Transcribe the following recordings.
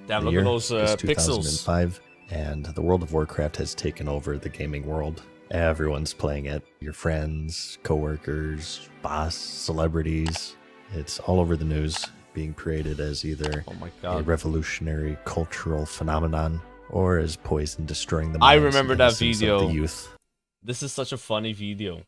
Damn, The look at year those is pixels. 2005, and the World of Warcraft has taken over the gaming world. Everyone's playing it. Your friends, coworkers, boss, celebrities. It's all over the news, being created as either Oh my a god. revolutionary cultural phenomenon or as poison destroying the I minds remember and that innocence video. of the youth. This is such a funny video.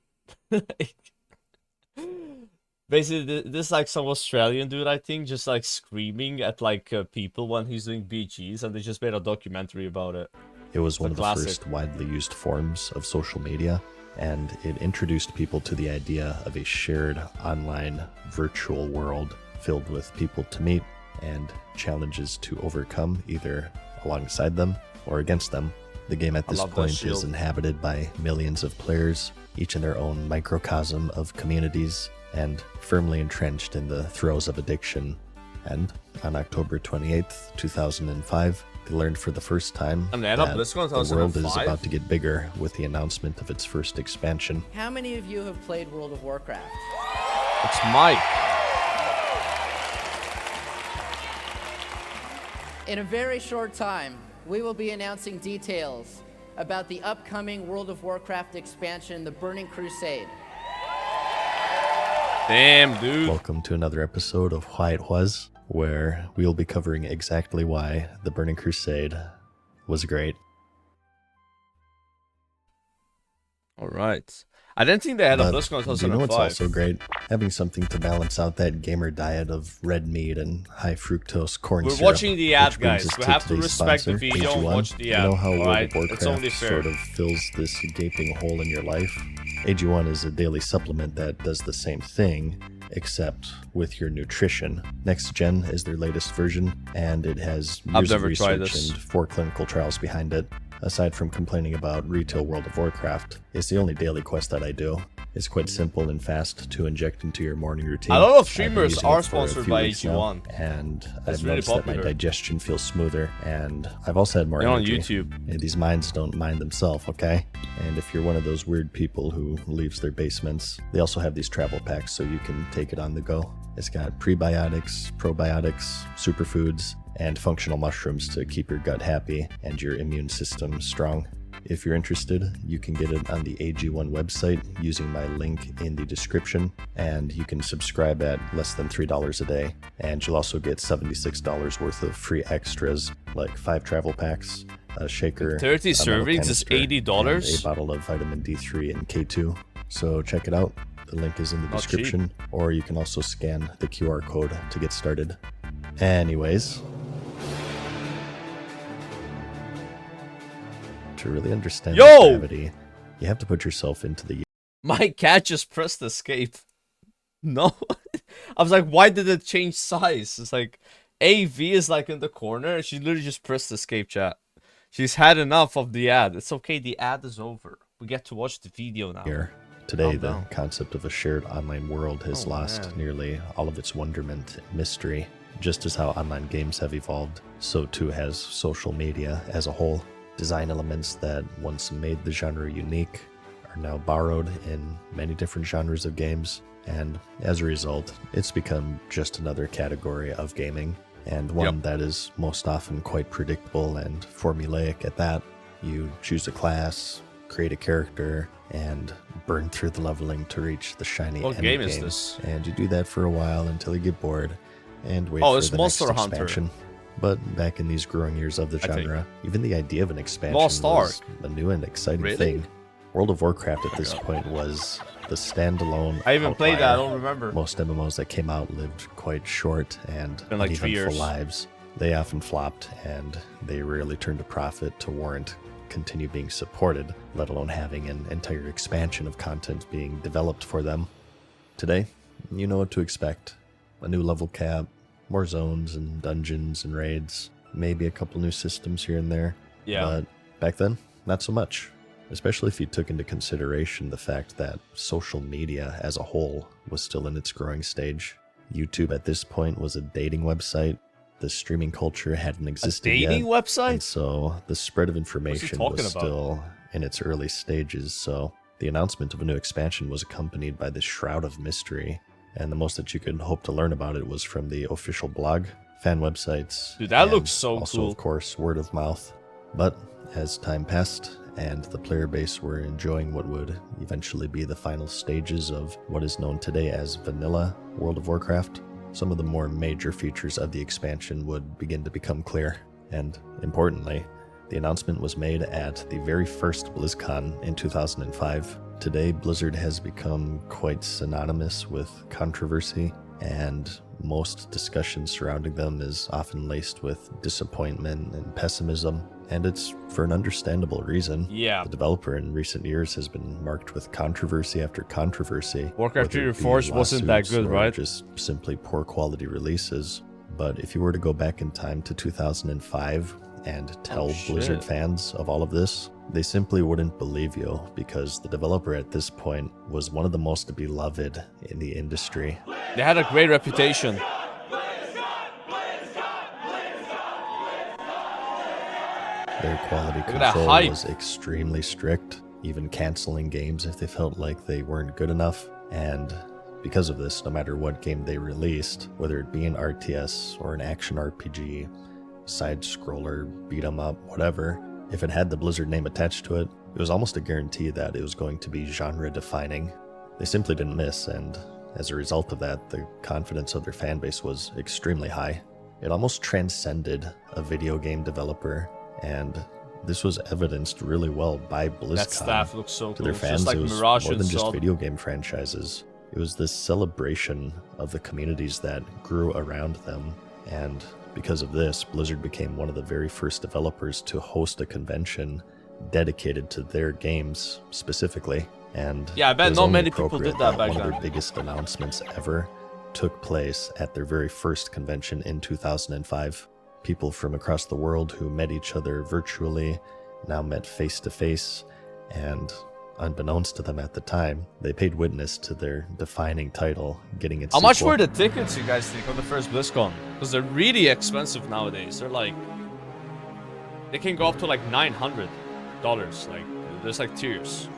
Basically, this like some Australian dude, I think, just like screaming at like people when he's doing BGs, and they just made a documentary about it. It was one of the classic. first widely used forms of social media, and it introduced people to the idea of a shared online virtual world filled with people to meet and challenges to overcome either alongside them or against them. The game at this love that point is shield. inhabited by millions of players, each in their own microcosm of communities, and firmly entrenched in the throes of addiction. And on October 28th, 2005, they learned for the first time And then that BlizzCon the world is 2005? about to get bigger with the announcement of its first expansion. How many of you have played World of Warcraft? It's Mike. In a very short time, we will be announcing details about the upcoming World of Warcraft expansion, the Burning Crusade. Damn, dude. Welcome to another episode of Why It Was, where we'll be covering exactly why the Burning Crusade was great. All right. I didn't think they had a But BlizzCon do you know what's 2005. also great? Having something to balance out that gamer diet of red meat and high fructose corn We're syrup. watching the ad, which brings guys. us We have to today's respect the sponsor, video and AG1. watch the You ad. know how World Alright? of It's only Warcraft fair. sort of fills this gaping hole in your life? AG1 is a daily supplement that does the same thing, except with your nutrition. Next Gen is their latest version, and it has I've years of never tried research this. and 4 clinical trials behind it. Aside from complaining about retail World of Warcraft, it's the only daily quest that I do. It's quite simple and fast to inject into your morning routine. A lot of I've been streamers using are it for a sponsored few by weeks now, AG1. and It's I've really noticed that my popular. digestion feels smoother, and I've also had more They're on energy. YouTube. And these minds don't mind themselves, okay? And if you're one of those weird people who leaves their basements, they also have these travel packs so you can take it on the go. It's got prebiotics, probiotics, superfoods, and functional mushrooms to keep your gut happy and your immune system strong. If you're interested, you can get it on the AG1 website using my link in the description, and you can subscribe at less than $3 a day, and you'll also get $76 worth of free extras like 5 travel packs, a shaker, 30 a metal servings is canister, $80? and a bottle of vitamin D3 and K2. So check it out. The link is in the Not description, or you can also scan the QR code to get started. Anyways, to really understand Yo! the gravity, you have to put yourself into the My cat just pressed escape. No. I was like, why did it change size? It's like AV is like in the corner. She literally just pressed escape, chat. She's had enough of the ad. It's okay, the ad is over. We get to watch the video now. year. Today, Calm the down. concept of a shared online world has Oh, lost man. nearly all of its wonderment and mystery. Just as how online games have evolved, so too has social media as a whole. Design elements that once made the genre unique are now borrowed in many different genres of games, and as a result, it's become just another category of gaming, and one Yep. that is most often quite predictable and formulaic at that. You choose a class, create a character, and burn through the leveling to reach the shiny What end game game. is this? And you do that for a while until you get bored and wait Oh, for it's the Monster next Hunter. expansion. But back in these growing years of the I think. genre, even the idea of an expansion Lost was Ark. a new and exciting Really? thing. World of Warcraft at this point was the standalone I even played that, I outlier. don't remember. Most MMOs that came out lived quite short and Been like 3 uneventful years. lives. They often flopped, and they rarely turned a profit to warrant continue being supported, let alone having an entire expansion of content being developed for them. Today, you know what to expect. A new level cap, more zones and dungeons and raids, maybe a couple new systems here and there. Yeah. But back then, not so much. Especially if you took into consideration the fact that social media as a whole was still in its growing stage. YouTube at this point was a dating website. The streaming culture hadn't A existed dating yet. website? And so the spread of information was talking about? still in its early stages. So the announcement of a new expansion was accompanied by this shroud of mystery. And the most that you could hope to learn about it was from the official blog, fan websites. Dude, that and looks so also, cool. of course, word of mouth. But as time passed and the player base were enjoying what would eventually be the final stages of what is known today as Vanilla World of Warcraft, some of the more major features of the expansion would begin to become clear. And importantly, the announcement was made at the very first BlizzCon in 2005. Today, Blizzard has become quite synonymous with controversy, and most discussion surrounding them is often laced with disappointment and pessimism, and it's for an understandable reason. Yeah. The developer in recent years has been marked with controversy after controversy. Warcraft 3 whether it be Reforged wasn't that lawsuits good, or right? just simply poor quality releases. But if you were to go back in time to 2005 and tell Blizzard shit. fans of all of this, they simply wouldn't believe you, because the developer at this point was one of the most beloved in the industry. They had a great reputation. Their quality at that control hype. was extremely strict, even canceling games if they felt like they weren't good enough. And because of this, no matter what game they released, whether it be an RTS or an action RPG, side-scroller, beat-em-up, whatever, if it had the Blizzard name attached to it, it was almost a guarantee that it was going to be genre-defining. They simply didn't miss, and as a result of that, the confidence of their fanbase was extremely high. It almost transcended a video game developer, and this was evidenced really well by BlizzCon. That staff looks so To cool. their It's fans, just like it was Mirage more and than just Salt. video game franchises. It was this celebration of the communities that grew around them, and because of this, Blizzard became one of the very first developers to host a convention dedicated to their games specifically. And Yeah, I bet it was not only many people appropriate did that back one of then. their biggest announcements ever took place at their very first convention in 2005. People from across the world who met each other virtually now met face to face, and unbeknownst to them at the time, they paid witness to their defining title getting its How much sequel. were the tickets, you guys think, on the first BlizzCon? Because they're really expensive nowadays. They're like... They can go up to like $900. Like, there's like tiers.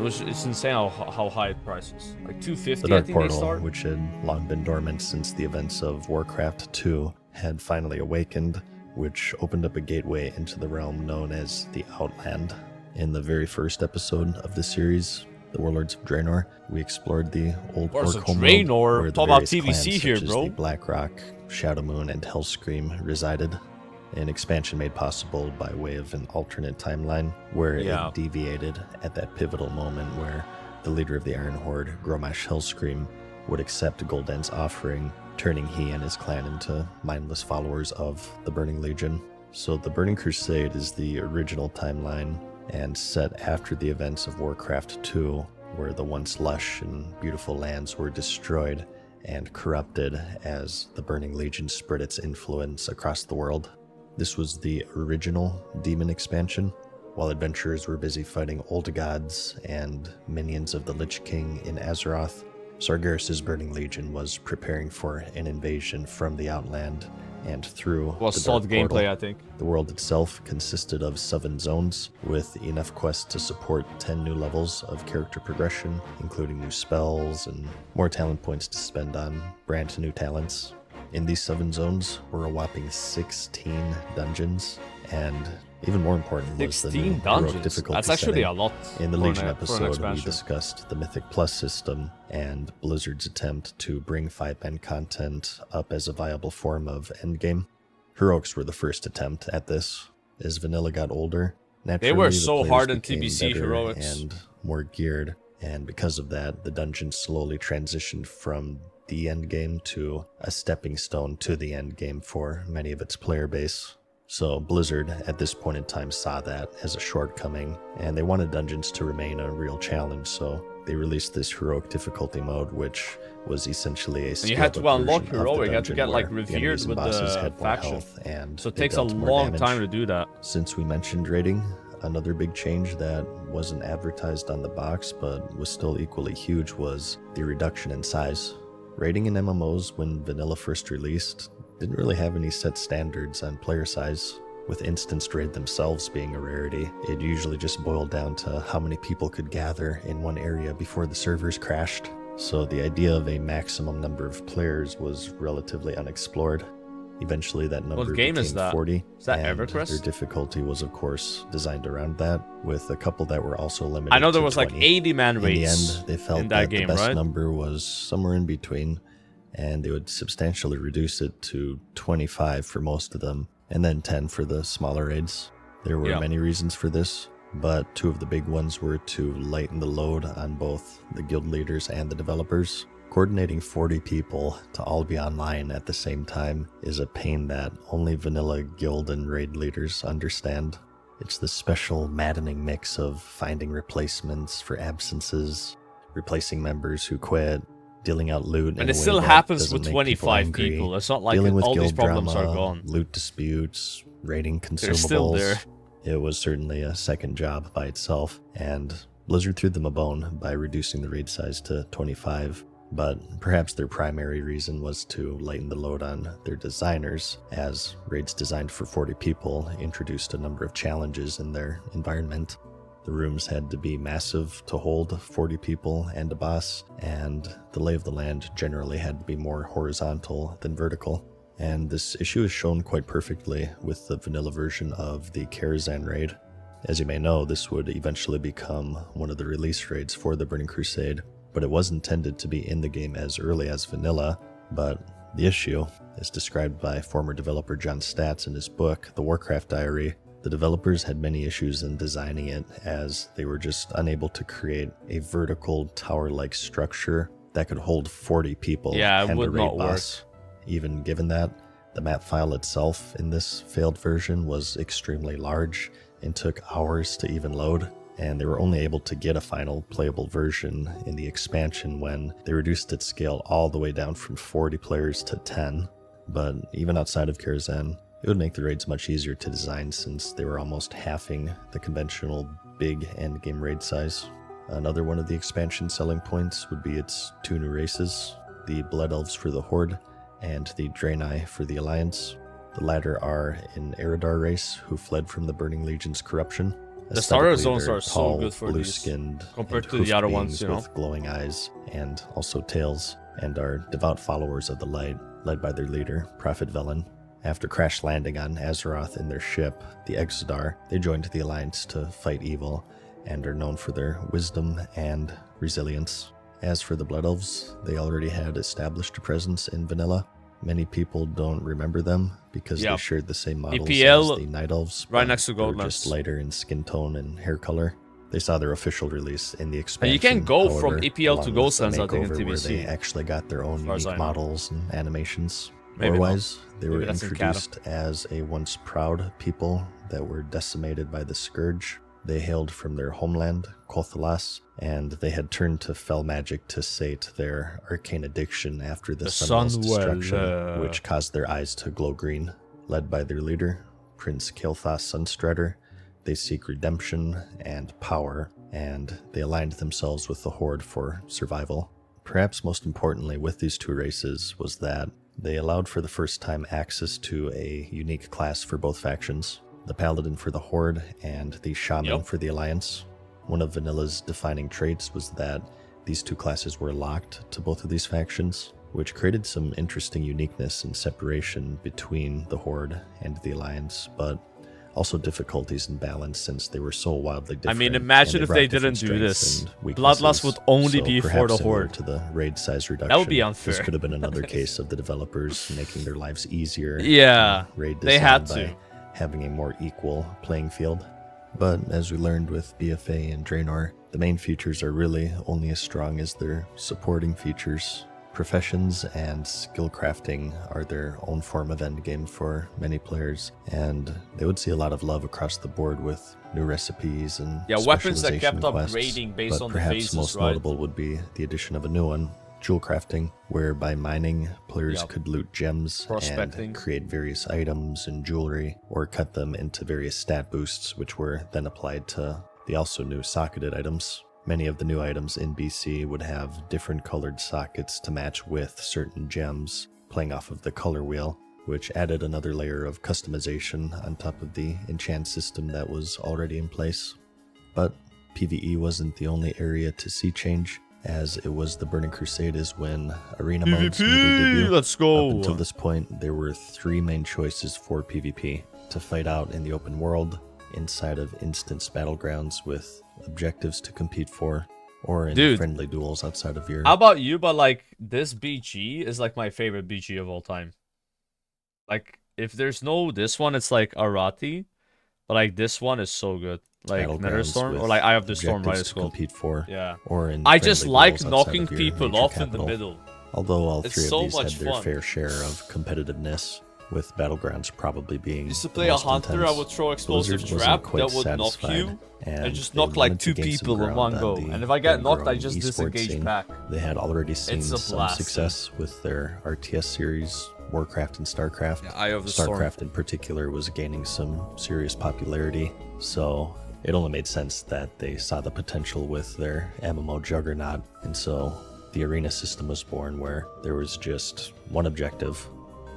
It's insane how high the price is. Like The $250, I Dark think they Portal, start. which had long been dormant since the events of Warcraft 2, had finally awakened, which opened up a gateway into the realm known as the Outland. In the very first episode of the series, The Warlords of Draenor, we explored the old Warlords orc of homeworld, Draenor? where the Talk about various TVC clans here, such as bro. the Blackrock, Shadowmoon, and Hellscream resided. An expansion made possible by way of an alternate timeline, where Yeah. it deviated at that pivotal moment where the leader of the Iron Horde, Gromash Hellscream, would accept Gul'dan's offering, turning he and his clan into mindless followers of the Burning Legion. So the Burning Crusade is the original timeline, and set after the events of Warcraft 2, where the once lush and beautiful lands were destroyed and corrupted as the Burning Legion spread its influence across the world. This was the original Demon expansion, while adventurers were busy fighting old gods and minions of the Lich King in Azeroth. Sargeras' Burning Legion was preparing for an invasion from the Outland and through Was the solid Dark Portal. gameplay, I think. The world itself consisted of 7 zones, with enough quests to support 10 new levels of character progression, including new spells and more talent points to spend on brand new talents. In these 7 zones were a whopping 16 dungeons, and even more important was the new 16 heroic dungeons. difficulty That's actually setting. a lot. In the for an- Legion for an episode, we expansion. discussed the Mythic Plus system and Blizzard's attempt to bring 5-man content up as a viable form of endgame. Heroics were the first attempt at this. As vanilla got older, naturally were the so players hard in became TBC better heroics. and more geared, and because of that, the dungeon slowly transitioned from the endgame to a stepping stone to the endgame for many of its player base. So Blizzard at this point in time saw that as a shortcoming, and they wanted dungeons to remain a real challenge, so they released this heroic difficulty mode, which was essentially a And you had to scaled-up unlock version of the heroic, you had to dungeon get like where the revered enemies and with bosses the had more faction. health and So it they takes a dealt more long damage. time to do that. Since we mentioned rating, another big change that wasn't advertised on the box but was still equally huge was the reduction in size. Rating in MMOs when vanilla first released didn't really have any set standards on player size. With instanced raid themselves being a rarity, it usually just boiled down to how many people could gather in one area before the servers crashed. So the idea of a maximum number of players was relatively unexplored. Eventually, that number What game became is that? 40. Is that and EverQuest? their difficulty was, of course, designed around that, with a couple that were also limited I know there to was like 20. 80-man In the raids end, they felt in that game, the best right? number was somewhere in between, and they would substantially reduce it to 25 for most of them, and then 10 for the smaller raids. There were many reasons for this, but two of the big ones were to lighten the load on both the guild leaders and the developers. Coordinating 40 people to all be online at the same time is a pain that only vanilla guild and raid leaders understand. It's this special, maddening mix of finding replacements for absences, replacing members who quit, dealing out loot, And it still happens with 25 people. It's not like dealing with all these guild problems drama, are gone. loot disputes, raiding consumables. They're still there. It was certainly a second job by itself, and Blizzard threw them a bone by reducing the raid size to 25. But perhaps their primary reason was to lighten the load on their designers, as raids designed for 40 people introduced a number of challenges in their environment. The rooms had to be massive to hold 40 people and a boss, and the lay of the land generally had to be more horizontal than vertical. And this issue is shown quite perfectly with the vanilla version of the Crusade raid. As you may know, this would eventually become one of the release raids for the Burning Crusade, but it was intended to be in the game as early as vanilla. But the issue, as described by former developer John Statz in his book, The Warcraft Diary, the developers had many issues in designing it, as they were just unable to create a vertical tower-like structure that could hold 40 people Yeah, it and would a raid not work. boss. Even given that, the map file itself in this failed version was extremely large and took hours to even load, and they were only able to get a final playable version in the expansion when they reduced its scale all the way down from 40 players to 10. But even outside of Karazhan, it would make the raids much easier to design since they were almost halving the conventional big endgame raid size. Another one of the expansion selling points would be its two new races, the Blood Elves for the Horde and the Draenei for the Alliance. The latter are an Eridar race who fled from the Burning Legion's corruption. The starter Aesthetically, zones they're are so tall, good for these blue-skinned, compared and to the hoofed other beings ones, you know. with glowing eyes and also tails, and are devout followers of the light, led by their leader, Prophet Velen. After crash landing on Azeroth in their ship, the Exodar, they joined the Alliance to fight evil, and are known for their wisdom and resilience. As for the Blood Elves, they already had established a presence in vanilla. Many people don't remember them because they shared the same models EPL, as the Night Elves, right but next to they were Goldlands. just lighter in skin tone and hair color. They saw their official release in the expansion. And you can go from however, EPL to along with the Goldlands, I think, in makeover where they TBC. actually got their own far as I unique know. models and animations. Maybe Otherwise, they Maybe were that's in introduced as a once proud people that were decimated by the Scourge. They hailed from their homeland, Kothalas, and they had turned to fell magic to sate their arcane addiction after the Sunwell's destruction, which caused their eyes to glow green. Led by their leader, Prince Kael'thas Sunstrider, they seek redemption and power, and they aligned themselves with the Horde for survival. Perhaps most importantly with these two races was that they allowed for the first time access to a unique class for both factions, the Paladin for the Horde and the Shaman for the Alliance. One of Vanilla's defining traits was that these two classes were locked to both of these factions, which created some interesting uniqueness and separation between the Horde and the Alliance, but also difficulties in balance since they were so wildly different. I mean, imagine and if brought they different didn't do strengths this. and weaknesses. Bloodlust would only So be for perhaps the similar Horde. to the raid size reduction. That would be unfair. This could have been another case of the developers making their lives easier. Yeah, in raid they design had by to. having a more equal playing field. But as we learned with BFA and Draenor, the main features are really only as strong as their supporting features. Professions and skill crafting are their own form of endgame for many players, and they would see a lot of love across the board with new recipes and weapons that kept specialization quests, upgrading based but on the perhaps phases, most right? notable would be the addition of a new one, jewel crafting, where by mining, players could loot gems Prospecting. and create various items and jewelry, or cut them into various stat boosts, which were then applied to the also new socketed items. Many of the new items in BC would have different colored sockets to match with certain gems, playing off of the color wheel, which added another layer of customization on top of the enchant system that was already in place. But PvE wasn't the only area to see change. as it was the Burning Crusade is when arena modes made their PvP, debut. let's go. Up until this point, there were 3 main choices for PvP: to fight out in the open world, inside of instance battlegrounds with objectives to compete for, or in friendly duels outside of your... How about you? But like, this BG is like my favorite BG of all time. Like, if there's no this one, it's like Arati, but like this one is so good. Like Netherstorm, or like Eye of the Storm, right? It's called. Compete for, yeah. Or in I just like duels knocking outside of your people major off in capital. the middle. Although all It's 3 so of these had much their fun. fair share of competitiveness, with Battlegrounds probably being Used to play a most hunter, intense. I would throw explosive Blizzard wasn't trap quite that would knock satisfied, you, and just they knock like wanted to 2 gain some people in ground one on go. the And if I get knocked, I growing just esports disengage scene. back. They had already seen It's a some blast, success with their RTS series, Warcraft and Starcraft. Yeah, Eye of the Storm. Starcraft in particular was gaining some serious popularity, so it only made sense that they saw the potential with their MMO juggernaut, and so the arena system was born, where there was just one objective: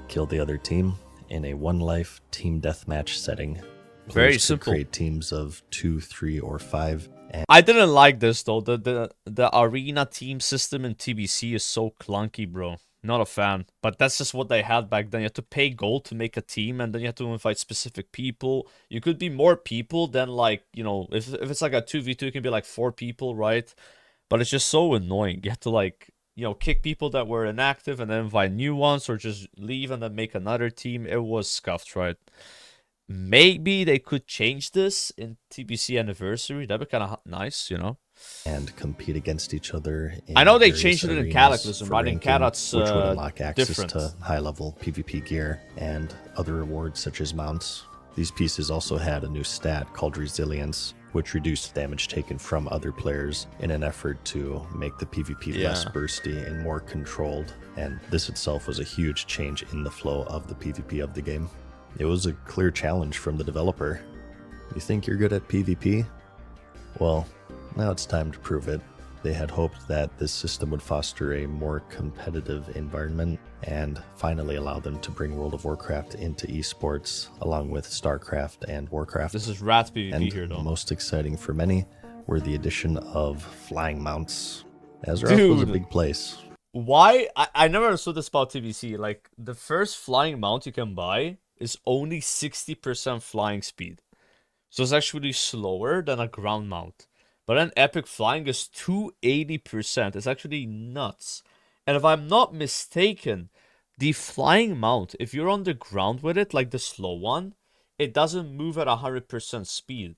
kill the other team in a one-life team deathmatch setting. Very Players could simple. create teams of 2, 3, or 5, and I didn't like this though. The arena team system in TBC is so clunky, bro. Not a fan. But that's just what they had back then. You had to pay gold to make a team, and then you had to invite specific people. You could be more people than, like, you know, if it's like a 2v2, it can be like 4 people, right? But it's just so annoying. You have to, like, you know, kick people that were inactive and then invite new ones, or just leave and then make another team. It was scuffed, right? Maybe they could change this in TBC Anniversary. That'd be kind of nice, you know? and compete against each other. In I know they various changed it in arenas Cataclysm, for right? In ranking, Cat's which would unlock access different. to high-level PvP gear and other rewards such as mounts. These pieces also had a new stat called Resilience, which reduced damage taken from other players in an effort to make the PvP less Yeah. bursty and more controlled. And this itself was a huge change in the flow of the PvP of the game. It was a clear challenge from the developer. You think you're good at PvP? Well, now it's time to prove it. They had hoped that this system would foster a more competitive environment and finally allow them to bring World of Warcraft into esports along with StarCraft and Warcraft. This is Rat PvP And here, though. most exciting for many were the addition of flying mounts. Azeroth was a Dude. big place. Why? I never understood this about TBC. Like, the first flying mount you can buy is only 60% flying speed. So it's actually slower than a ground mount. But then epic flying is 280%. It's actually nuts. And if I'm not mistaken, the flying mount, if you're on the ground with it, like the slow one, it doesn't move at 100% speed.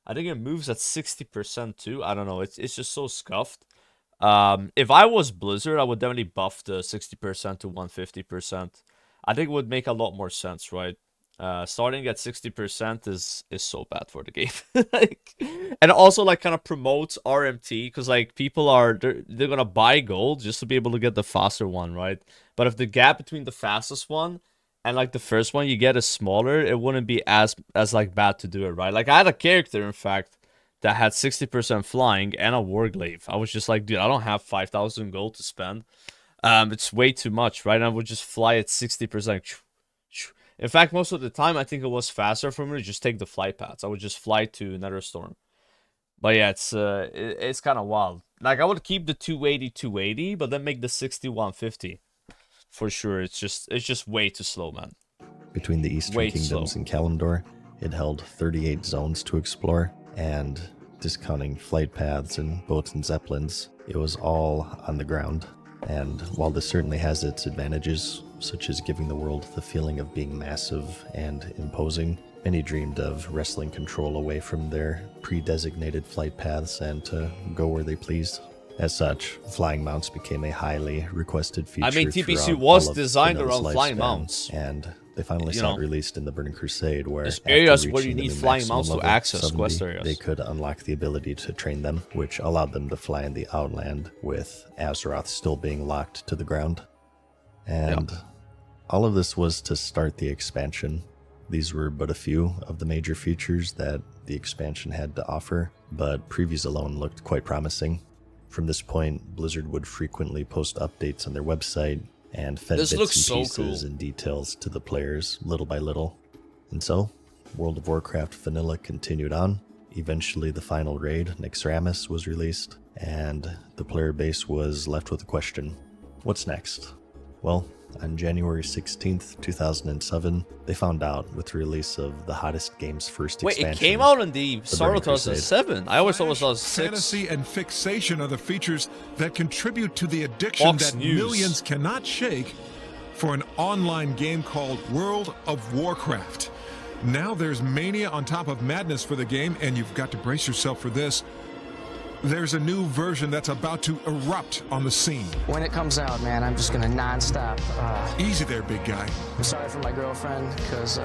I think it moves at 60% too. I don't know. It's just so scuffed. If I was Blizzard, I would definitely buff the 60% to 150%. I think it would make a lot more sense, right? Starting at 60% is so bad for the game. Like, and also, like, kind of promotes RMT, because like people they're gonna buy gold just to be able to get the faster one, right? But if the gap between the fastest one and like the first one you get is smaller, it wouldn't be as like bad to do it, right? Like, I had a character, in fact, that had 60% flying and a warglaive. I was just like, dude, I don't have 5,000 gold to spend. It's way too much, right? And I would just fly at 60%. In fact, most of the time, I think it was faster for me to just take the flight paths. I would just fly to Netherstorm. But yeah, it's kind of wild. Like, I would keep the 280, but then make the 60 150 for sure. It's just way too slow, man. Between the Eastern Way too Kingdoms slow. and Kalimdor, it held 38 zones to explore, and discounting flight paths and boats and zeppelins, it was all on the ground. And while this certainly has its advantages, such as giving the world the feeling of being massive and imposing, many dreamed of wresting control away from their pre-designated flight paths and to go where they pleased. As such, flying mounts became a highly requested feature. I mean, TBC throughout was all of designed Vanill's around flying lifespan, mounts. and they finally You saw know, it released in the Burning Crusade, where there's after areas where reaching you the need new flying maximum mounts to level, access 70, quest areas. they could unlock the ability to train them, which allowed them to fly in the Outland, with Azeroth still being locked to the ground. And all of this was to start the expansion. These were but a few of the major features that the expansion had to offer, but previews alone looked quite promising. From this point, Blizzard would frequently post updates on their website and fed This bits looks and so pieces cool. and details to the players little by little. And so, World of Warcraft Vanilla continued on, eventually the final raid, Nixramas, was released, and the player base was left with a question. What's next? Well, on January 16th, 2007, they found out with the release of the hottest game's first Wait, expansion. it came out in the start of Burning Crusade. 2007. I always thought it was 2006. Fantasy and fixation are the features that contribute to the addiction Fox that News. millions cannot shake for an online game called World of Warcraft. Now there's mania on top of madness for the game, and you've got to brace yourself for this. There's a new version that's about to erupt on the scene. When it comes out, man, I'm just gonna non-stop. Easy there, big guy. I'm sorry for my girlfriend, because,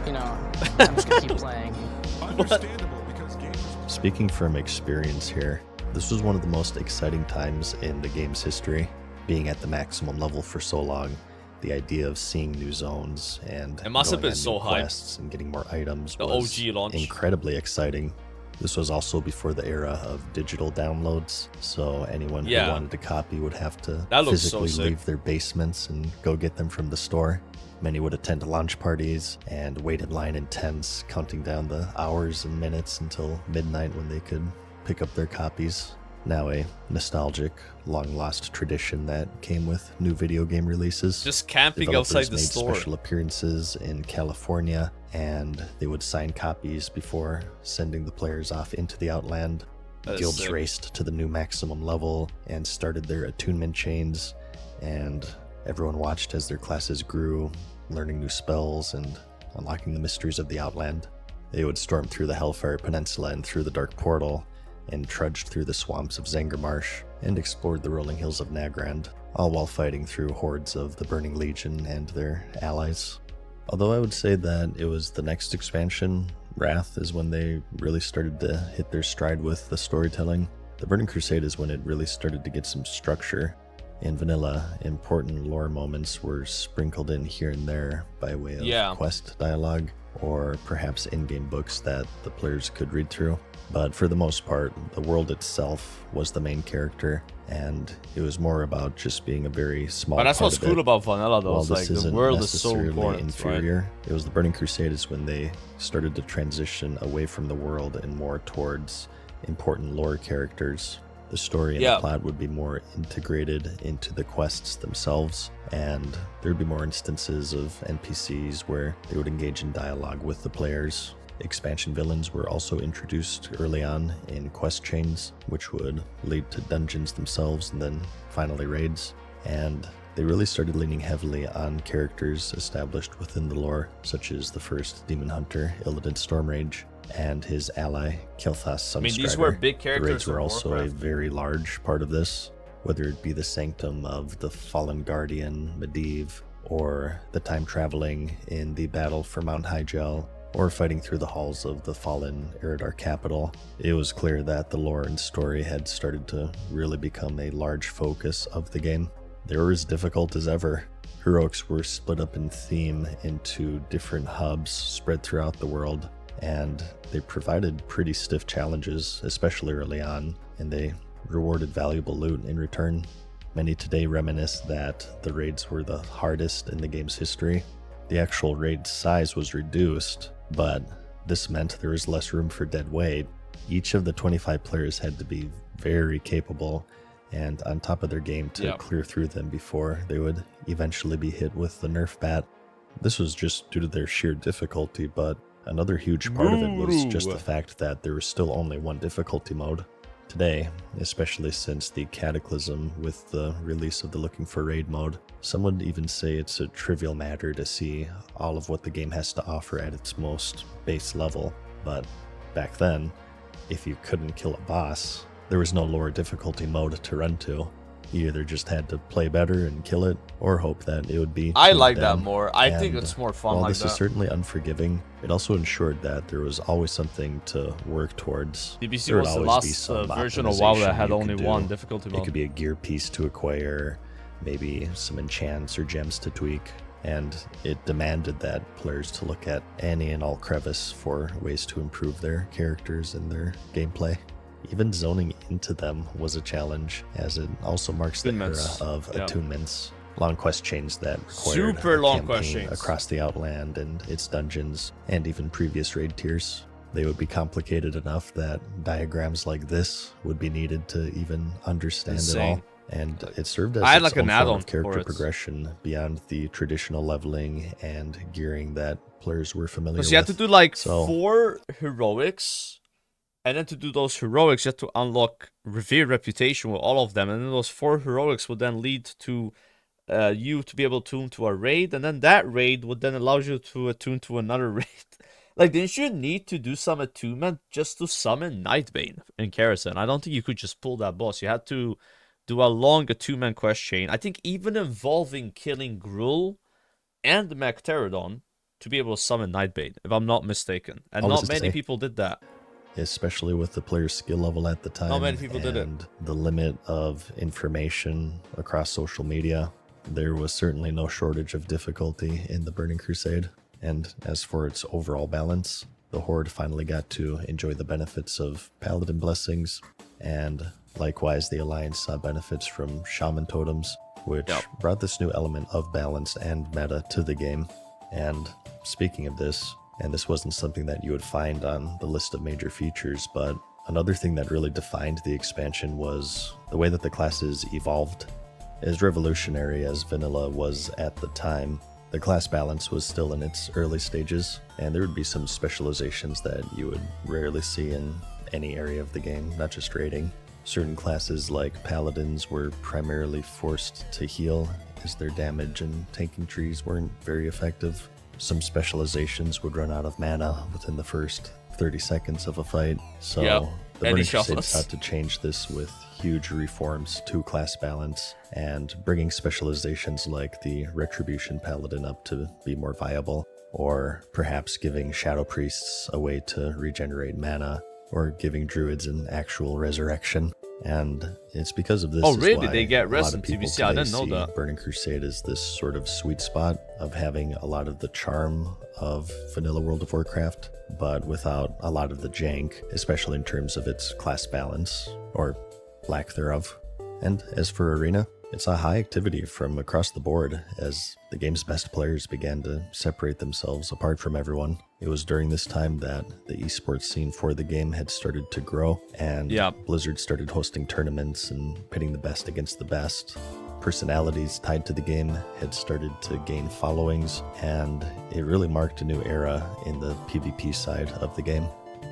you know, I'm just gonna keep playing. Understandable, because games... Speaking from experience here, this was one of the most exciting times in the game's history. Being at the maximum level for so long, the idea of seeing new zones and It must have going been on so new hype. quests and getting more items The was OG launch. incredibly exciting. This was also before the era of digital downloads, so anyone who Yeah. wanted a copy would have to That looks so physically sick. leave their basements and go get them from the store. Many would attend launch parties and wait in line in tents, counting down the hours and minutes until midnight when they could pick up their copies. Now a nostalgic, long-lost tradition that came with new video game releases. Just camping Developers outside the made store. special appearances in California, and they would sign copies before sending the players off into the Outland. That is Guilds sick. raced to the new maximum level and started their attunement chains, and everyone watched as their classes grew, learning new spells and unlocking the mysteries of the Outland. They would storm through the Hellfire Peninsula and through the Dark Portal, and trudged through the swamps of Zangarmarsh and explored the rolling hills of Nagrand, all while fighting through hordes of the Burning Legion and their allies. Although I would say that it was the next expansion, Wrath, is when they really started to hit their stride with the storytelling. The Burning Crusade is when it really started to get some structure. In vanilla, important lore moments were sprinkled in here and there by way of quest dialogue, or perhaps in-game books that the players could read through. But for the most part, the world itself was the main character, and it was more about just being a very small But that's part what's of cool it. about vanilla, though. While It's this like the isn't world is so necessarily important, inferior, it was the Burning Crusades when they started to transition away from the world and more towards important lore characters. The story and the plot would be more integrated into the quests themselves, and there would be more instances of NPCs where they would engage in dialogue with the players. Expansion villains were also introduced early on in quest chains, which would lead to dungeons themselves and then finally raids. And they really started leaning heavily on characters established within the lore, such as the first demon hunter, Illidan Stormrage, and his ally, Kil'thas Sunstrider. I mean, these were big characters. The raids were from also Warcraft. a very large part of this, whether it be the Sanctum of the Fallen Guardian, Medivh, or the time traveling in the battle for Mount Hyjal, or fighting through the halls of the fallen Eridar capital. It was clear that the lore and story had started to really become a large focus of the game. They were as difficult as ever. Heroics were split up in theme into different hubs spread throughout the world, and they provided pretty stiff challenges, especially early on, and they rewarded valuable loot in return. Many today reminisce that the raids were the hardest in the game's history. The actual raid size was reduced, but this meant there was less room for dead weight. Each of the 25 players had to be very capable and on top of their game to clear through them before they would eventually be hit with the nerf bat. This was just due to their sheer difficulty, but another huge part of it was just the fact that there was still only one difficulty mode. Today, especially since the Cataclysm with the release of the Looking for Raid mode, some would even say it's a trivial matter to see all of what the game has to offer at its most base level. But back then, if you couldn't kill a boss, there was no lower difficulty mode to run to. You either just had to play better and kill it, or hope that it would be. I like that them. more. I think And it's more fun while like this that. is certainly unforgiving, it also ensured that there was always something to work towards. DBC There would was the always be last some version of WoW that optimization had you only could one do. difficulty It mode. could be a gear piece to acquire, maybe some enchants or gems to tweak, and it demanded that players to look at any and all crevice for ways to improve their characters and their gameplay. Even zoning into them was a challenge, as it also marks the era Attunements. of Yeah. attunements. Long quest chains that required Super a long quest campaign chains. across the Outland and its dungeons, and even previous raid tiers. they would be complicated enough that diagrams like this would be needed to even understand it all. Insane. And it served as I had its like an own form add-on of character for it. progression beyond the traditional leveling and gearing that players were familiar with. Because you had to do like So- 4 heroics, and then to do those heroics, you had to unlock revered reputation with all of them, and then those 4 heroics would then lead to you to be able to attune to a raid, and then that raid would then allow you to attune to another raid. Like, didn't you need to do some attunement just to summon Nightbane in Kerosene? I don't think you could just pull that boss. You had to do a long attunement quest chain. I think even involving killing Gruul and the Mechpterodon to be able to summon Nightbane, if I'm not mistaken. And All this not is to many say- people did that. especially with the player's skill level at the time. Not many people did it. And the limit of information across social media, there was certainly no shortage of difficulty in the Burning Crusade. And as for its overall balance, the Horde finally got to enjoy the benefits of Paladin Blessings, and likewise the Alliance saw benefits from Shaman Totems, which Yep. brought this new element of balance and meta to the game. And speaking of this, and this wasn't something that you would find on the list of major features, but another thing that really defined the expansion was the way that the classes evolved. As revolutionary as vanilla was at the time, the class balance was still in its early stages, and there would be some specializations that you would rarely see in any area of the game, not just raiding. Certain classes like paladins were primarily forced to heal, as their damage and tanking trees weren't very effective. Some specializations would run out of mana within the first 30 seconds of a fight, so Yep. the Any Burning Crusade shuffles. sought to change this with huge reforms to class balance and bringing specializations like the Retribution Paladin up to be more viable, or perhaps giving Shadow Priests a way to regenerate mana, or giving Druids an actual resurrection. And it's because of this. Oh, is really? why They get a rest lot in of people TBC? I today didn't know see that. Burning Crusade is this sort of sweet spot of having a lot of the charm of vanilla World of Warcraft, but without a lot of the jank, especially in terms of its class balance, or lack thereof. And as for Arena, it's a high activity from across the board as the game's best players began to separate themselves apart from everyone. It was during this time that the esports scene for the game had started to grow, and Yeah. Blizzard started hosting tournaments and pitting the best against the best. Personalities tied to the game had started to gain followings, and it really marked a new era in the PvP side of the game.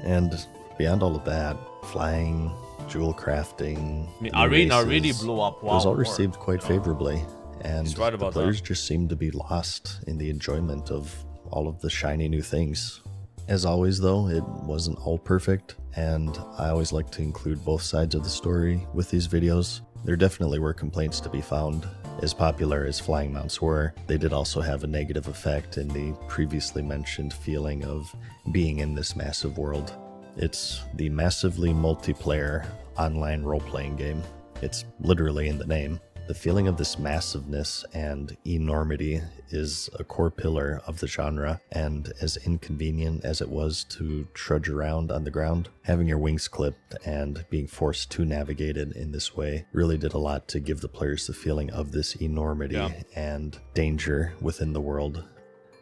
And beyond all of that, flying, jewel crafting, I mean, new Arena races, really blew up. it was WoW all more. received quite favorably, and He's right the about players that. just seemed to be lost in the enjoyment of all of the shiny new things. As always, though, it wasn't all perfect, and I always like to include both sides of the story with these videos. There definitely were complaints to be found. As popular as flying mounts were, they did also have a negative effect in the previously mentioned feeling of being in this massive world. It's the massively multiplayer online role-playing game. It's literally in the name. The feeling of this massiveness and enormity is a core pillar of the genre, and as inconvenient as it was to trudge around on the ground, having your wings clipped and being forced to navigate it in this way really did a lot to give the players the feeling of this enormity Yeah. and danger within the world.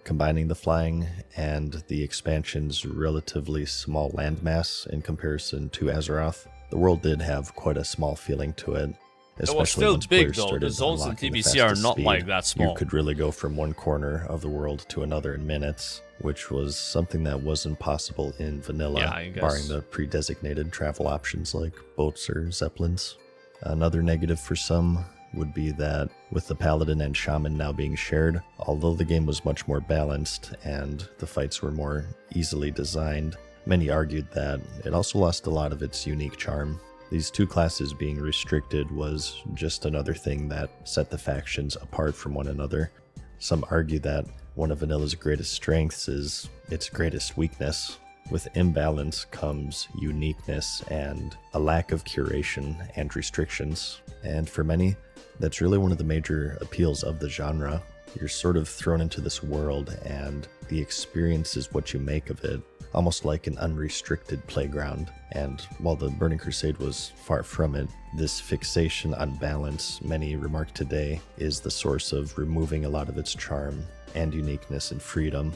Combining the flying and the expansion's relatively small landmass in comparison to Azeroth, the world did have quite a small feeling to it. was Especially still once big, players though. The started zones in unlocking the TBC are fastest not speed. like that small. You could really go from one corner of the world to another in minutes, which was something that wasn't possible in vanilla, Yeah, I guess. barring the pre-designated travel options like boats or zeppelins. Another negative for some would be that with the Paladin and Shaman now being shared, although the game was much more balanced and the fights were more easily designed, many argued that it also lost a lot of its unique charm. These two classes being restricted was just another thing that set the factions apart from one another. Some argue that one of Vanilla's greatest strengths is its greatest weakness. With imbalance comes uniqueness and a lack of curation and restrictions. And for many, that's really one of the major appeals of the genre. You're sort of thrown into this world, and the experience is what you make of it, almost like an unrestricted playground. And while the Burning Crusade was far from it, this fixation on balance, many remark today, is the source of removing a lot of its charm and uniqueness and freedom.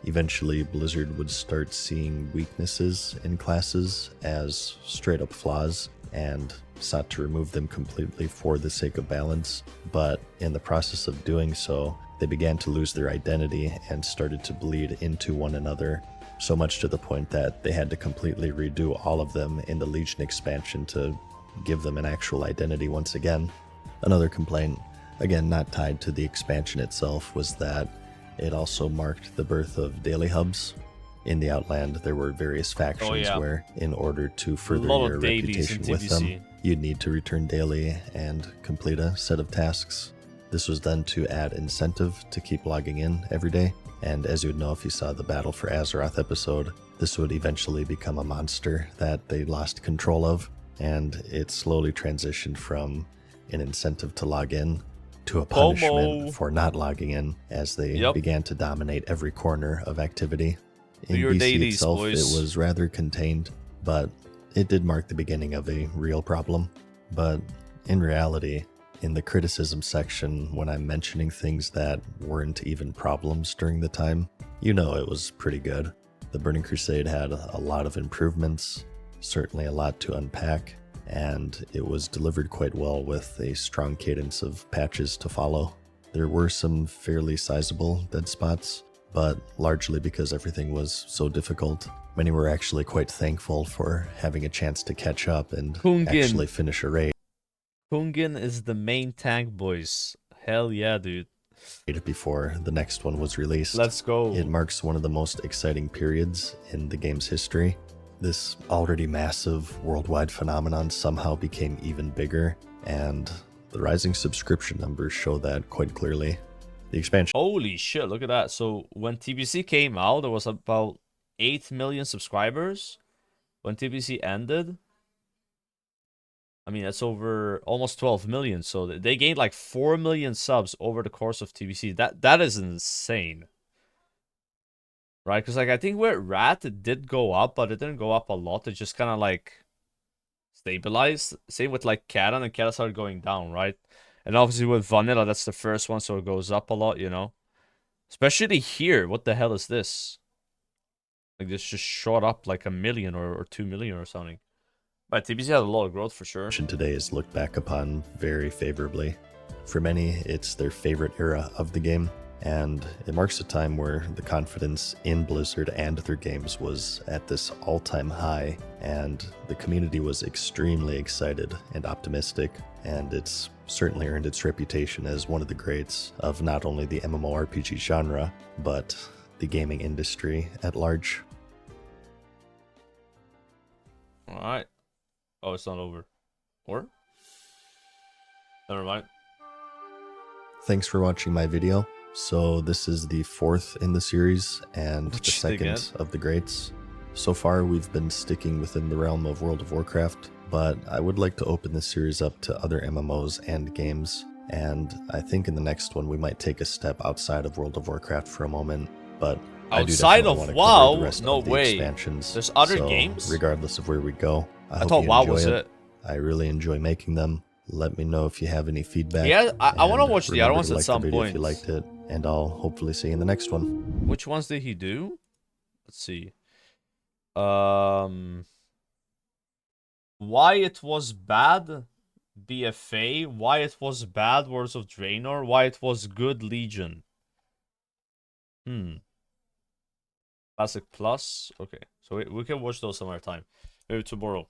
Eventually, Blizzard would start seeing weaknesses in classes as straight up flaws and sought to remove them completely for the sake of balance. But in the process of doing so, they began to lose their identity and started to bleed into one another, so much to the point that they had to completely redo all of them in the Legion expansion to give them an actual identity once again. Another complaint, again not tied to the expansion itself, was that it also marked the birth of daily hubs. In the Outland, there were various factions where, in order to further your reputation with them, you'd need to return daily and complete a set of tasks. This was done to add incentive to keep logging in every day, and as you would know if you saw the Battle for Azeroth episode, this would eventually become a monster that they lost control of, and it slowly transitioned from an incentive to log in to a punishment for not logging in, as they began to dominate every corner of activity. In BC itself, it was rather contained, but it did mark the beginning of a real problem. But in reality, in the criticism section, when I'm mentioning things that weren't even problems during the time, you know it was pretty good. The Burning Crusade had a lot of improvements, certainly a lot to unpack, and it was delivered quite well with a strong cadence of patches to follow. There were some fairly sizable dead spots, but largely because everything was so difficult, many were actually quite thankful for having a chance to catch up and actually finish a raid. Kungin is the main tank, boys. Hell yeah, dude. Before the next one was released. Let's go. It marks one of the most exciting periods in the game's history. This already massive worldwide phenomenon somehow became even bigger, and the rising subscription numbers show that quite clearly. The expansion. Holy shit, look at that. So when TBC came out, there was about 8 million subscribers. When TBC ended, I mean, that's over almost 12 million. So they gained like 4 million subs over the course of TBC. That is insane. Right? Because like I think with Rat, it did go up, but it didn't go up a lot. It just kind of like stabilized. Same with like Katan, and Katan started going down, right? And obviously with Vanilla, that's the first one, so it goes up a lot, you know? Especially here. What the hell is this? Like this just shot up like 1 million or 2 million or something. But TBC had a lot of growth for sure. Today is looked back upon very favorably. For many, it's their favorite era of the game, and it marks a time where the confidence in Blizzard and their games was at this all-time high, and the community was extremely excited and optimistic, and it's certainly earned its reputation as one of the greats of not only the MMORPG genre, but the gaming industry at large. Alright. Oh, it's not over. Or? Never mind. Thanks for watching my video. So this is the 4th in the series and the 2nd of the greats. So far we've been sticking within the realm of World of Warcraft, but I would like to open this series up to other MMOs and games, and I think in the next one we might take a step outside of World of Warcraft for a moment, but outside of WoW? No way. There's other games? Regardless of where we go, I thought WoW was it. I really enjoy making them. Let me know if you have any feedback. Yeah, I want to watch the other ones at some point. If you liked it, and I'll hopefully see you in the next one. Which ones did he do? Let's see. Why it was bad, BFA. Why it was bad, Words of Draenor. Why it was good, Legion. Classic Plus. Okay, so we can watch those some other time. Maybe tomorrow.